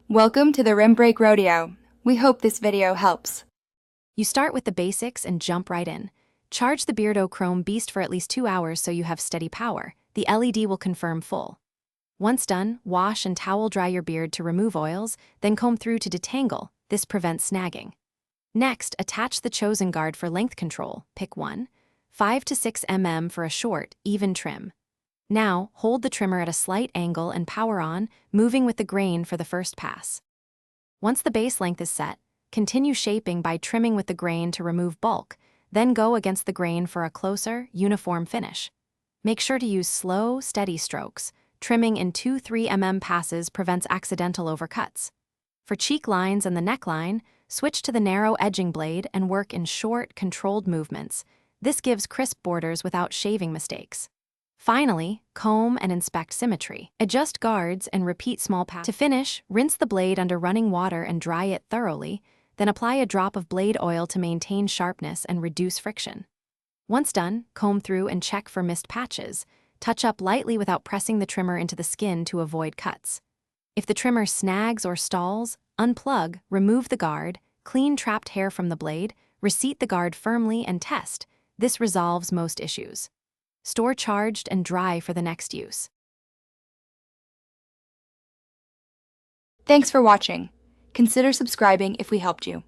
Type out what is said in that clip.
Welcome to the Rim Break Rodeo. We hope this video helps. You start with the basics and jump right in. Charge the Beardo Chrome Beast for at least 2 hours so you have steady power. The LED will confirm full. Once done, wash and towel dry your beard to remove oils, then comb through to detangle. This prevents snagging. Next, attach the chosen guard for length control. Pick one. 5 to 6 mm for a short, even trim. Now, hold the trimmer at a slight angle and power on, moving with the grain for the first pass. Once the base length is set, continue shaping by trimming with the grain to remove bulk, then go against the grain for a closer, uniform finish. Make sure to use slow, steady strokes. Trimming in 2-3 mm passes prevents accidental overcuts. For cheek lines and the neckline, switch to the narrow edging blade and work in short, controlled movements. This gives crisp borders without shaving mistakes. Finally, comb and inspect symmetry. Adjust guards and repeat small passes. To finish, rinse the blade under running water and dry it thoroughly, then apply a drop of blade oil to maintain sharpness and reduce friction. Once done, comb through and check for missed patches. Touch up lightly without pressing the trimmer into the skin to avoid cuts. If the trimmer snags or stalls, unplug, remove the guard, clean trapped hair from the blade, reseat the guard firmly and test. This resolves most issues. Store charged and dry for the next use. Thanks for watching. Consider subscribing if we helped you.